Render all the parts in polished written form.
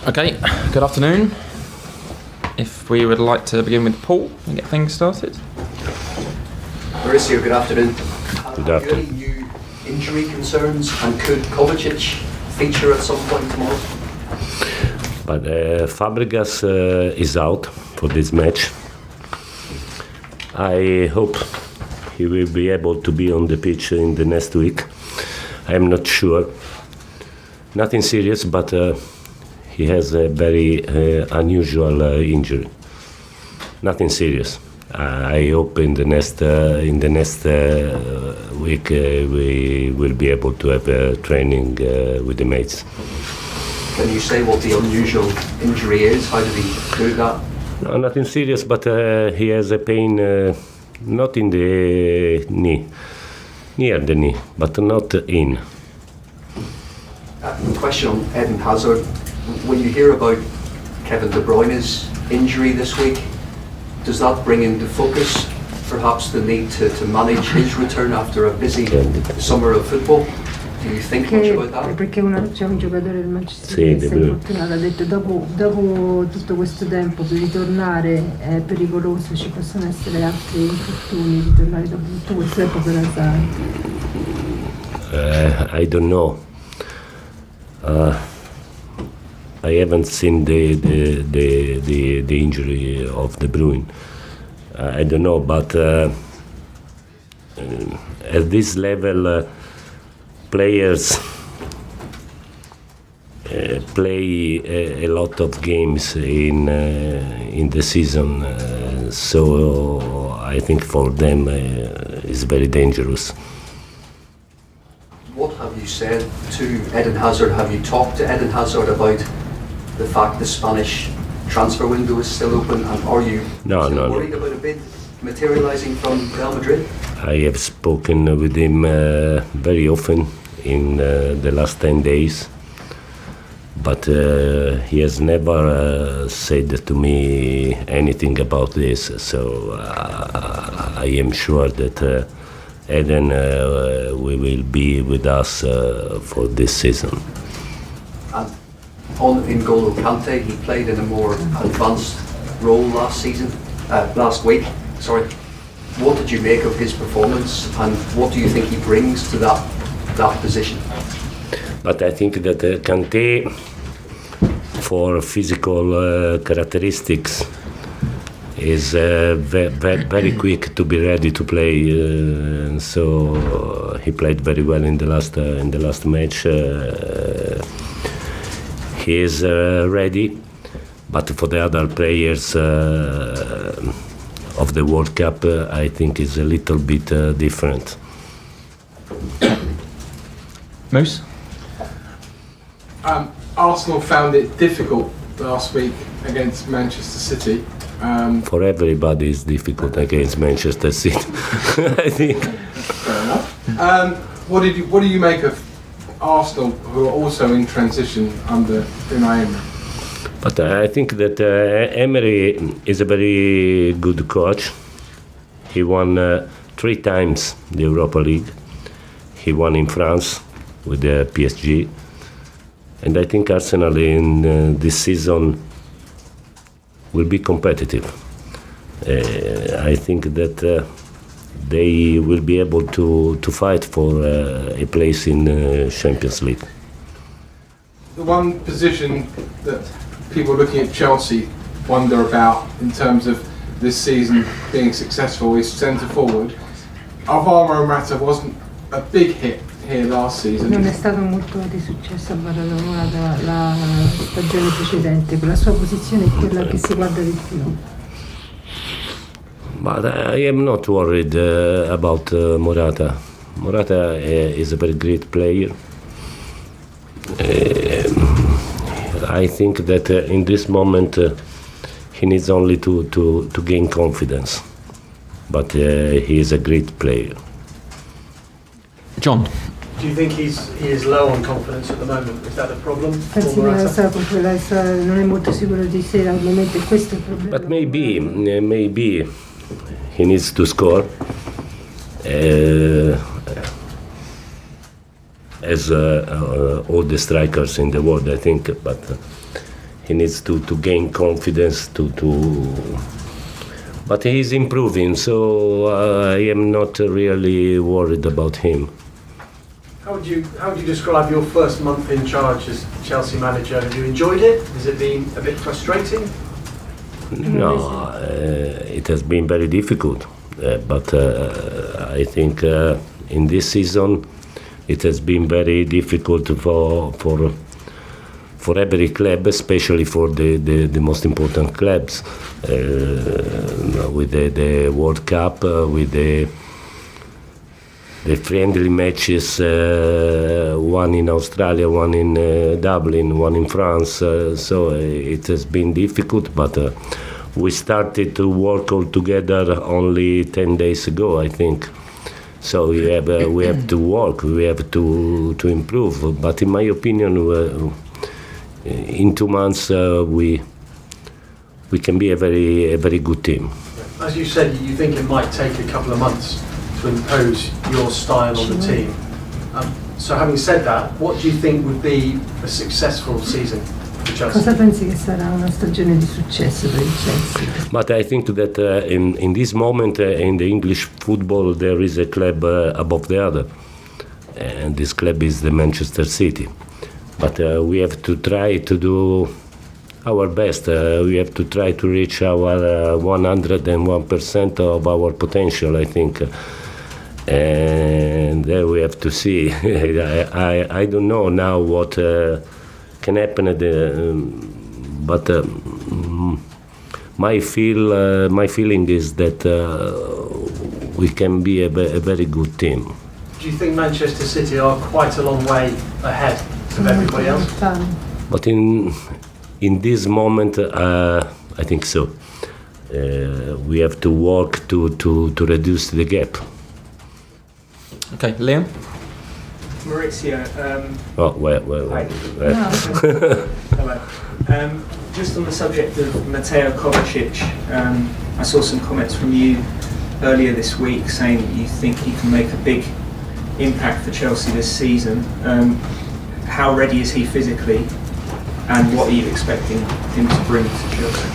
Okay, good afternoon. If we would like to begin with Paul and get things started. Maurizio, good afternoon. Good Have you any new injury concerns, and could Kovacic feature at some point tomorrow? But Fabregas is out for this match. I hope he will be able to be on the pitch in the next week. I am not sure. Nothing serious, but he has a very unusual injury. Nothing serious. I hope in the next week we will be able to have a training with the mates. Can you say what the unusual injury is? How did he do that? No, nothing serious, but he has a pain not in the knee, near the knee, but not in. Question on Eden Hazard. When you hear about Kevin De Bruyne's injury this week, does that bring into focus perhaps the need to manage his return after a busy summer of football? Do you think much about that? Perché c'è un giocatore del Manchester Sì, che si è infortunato, ha detto dopo tutto questo tempo per ritornare è pericoloso, ci possono essere altri infortuni, ritornare dopo tutto questo tempo per Hazard. I don't know. I haven't seen the injury of De Bruyne. I don't know, but at this level, players play a lot of games in the season, so I think for them it's very dangerous. What have you said to Eden Hazard? Have you talked to Eden Hazard about the fact the Spanish transfer window is still open, and are you worried about a bid materialising from Real Madrid? I have spoken with him very often in the last 10 days, but he has never said to me anything about this, so I am sure that Eden will be with us for this season. And on N'Golo Kante, he played in a more advanced role last week. Sorry. What did you make of his performance, and what do you think he brings to that position? But I think that Kante, for physical characteristics, is very quick to be ready to play. So he played very well in the last match. He is ready, but for the other players of the World Cup, I think is a little bit different. Moose? Arsenal found it difficult last week against Manchester City. For everybody, it's difficult against Manchester City, I think. Fair enough. What do you make of Arsenal, who are also in transition under Unai Emery? But I think that Emery is a very good coach. He won 3 times the Europa League. He won in France with the PSG. And I think Arsenal in this season will be competitive. I think that they will be able to fight for a place in Champions League. The one position that people looking at Chelsea wonder about in terms of this season being successful is centre forward. Alvaro Morata wasn't a big hit here last season. Non è stato molto di successo a Morata la stagione precedente, la sua posizione è quella che si guarda di più. But I am not worried about Morata. Morata is a very great player. I think that in this moment he needs only to gain confidence. But he is a great player. John? Do you think he is low on confidence at the moment? Is that a problem for Pensi Morata? non è molto sicuro di sé al momento, e questo è il problema. But maybe he needs to score. as all the strikers in the world, I think. But he needs to gain confidence but he's improving, so I am not really worried about him. How would you describe your first month in charge as Chelsea manager? Have you enjoyed it? Has it been a bit frustrating? No, it has been very difficult, but I think in this season it has been very difficult for every club, especially for the most important clubs, with the World Cup, with the friendly matches, one in Australia, one in Dublin, one in France. So it has been difficult, but we started to work all together only 10 days ago, I think. So we have to work, we have to improve. But in my opinion, in 2 months we can be a very good team. As you said, you think it might take a couple of months to impose your style on the team. So having said that, what do you think would be a successful season for Chelsea? Cosa pensi che sarà una stagione di successo per il Chelsea? But I think that in this moment in the English football there is a club above the other, and this club is the Manchester City. But we have to try to do our best. We have to try to reach our 101% of our potential, I think. And then we have to see. I don't know now what can happen, but my feeling is that we can be a very good team. Do you think Manchester City are quite a long way ahead of everybody else? But in this moment, I think so. We have to work to reduce the gap. Okay, Liam? Maurizio. Well. Hello. Just on the subject of Mateo Kovacic, I saw some comments from you earlier this week saying that you think he can make a big impact for Chelsea this season. How ready is he physically, and what are you expecting him to bring to Chelsea?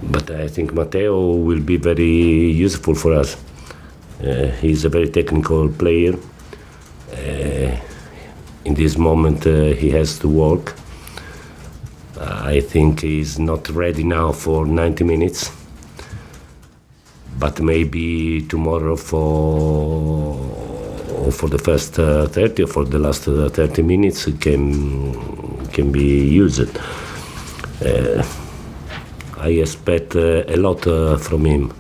But I think Matteo will be very useful for us. He's a very technical player. In this moment he has to work. I think he's not ready now for 90 minutes, but maybe tomorrow for the first 30 or for the last 30 minutes can be used. I expect a lot from him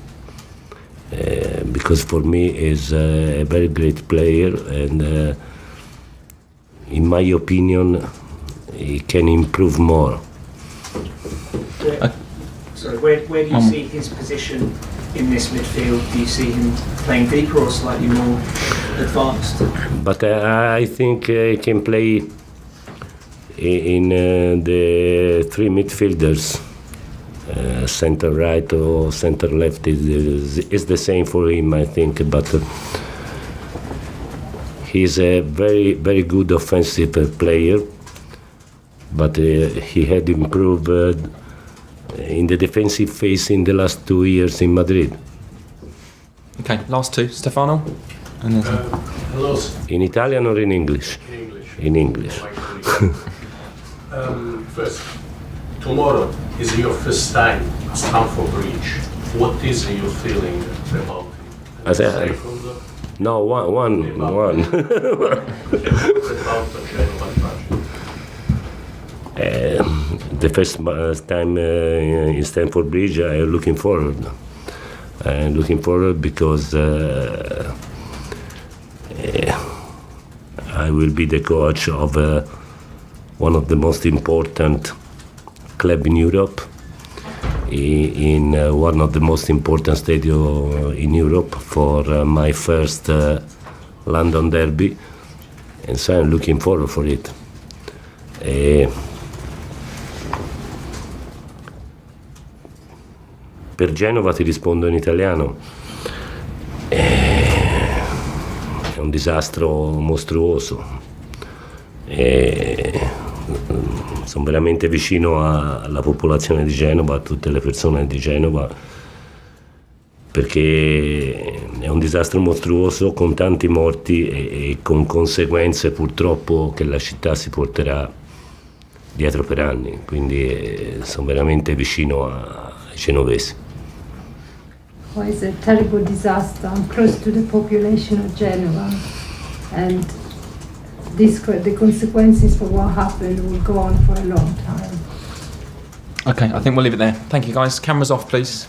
because for me he's a very great player, and in my opinion he can improve more. Where do you see his position in this midfield? Do you see him playing deeper or slightly more advanced? But I think he can play in the three midfielders. Center right or center left is the same for him, I think. But he's a very good offensive player. But he had improved in the defensive phase in the last 2 years in Madrid. Okay, last two. Stefano? And then Hello. In Italian or in English? In English. In English. First, tomorrow is your first time at Stamford Bridge. What is your feeling about it? As a- Second, No, one. about Genoa The first time in Stamford Bridge, I'm looking forward. I'm looking forward because I will be the coach of one of the most important club in Europe, in one of the most important stadium in Europe for my first London derby, and so I'm looking forward for it. Per Genova ti rispondo in italiano. È un disastro mostruoso. E sono veramente vicino alla popolazione di Genova, a tutte le persone di Genova, perché è un disastro mostruoso con tanti morti e con conseguenze purtroppo che la città si porterà dietro per anni, quindi sono veramente vicino ai genovesi. Well, it's a terrible disaster. I'm close to the population of Genova, and the consequences for what happened will go on for a long time. Okay, I think we'll leave it there. Thank you, guys. Cameras off, please.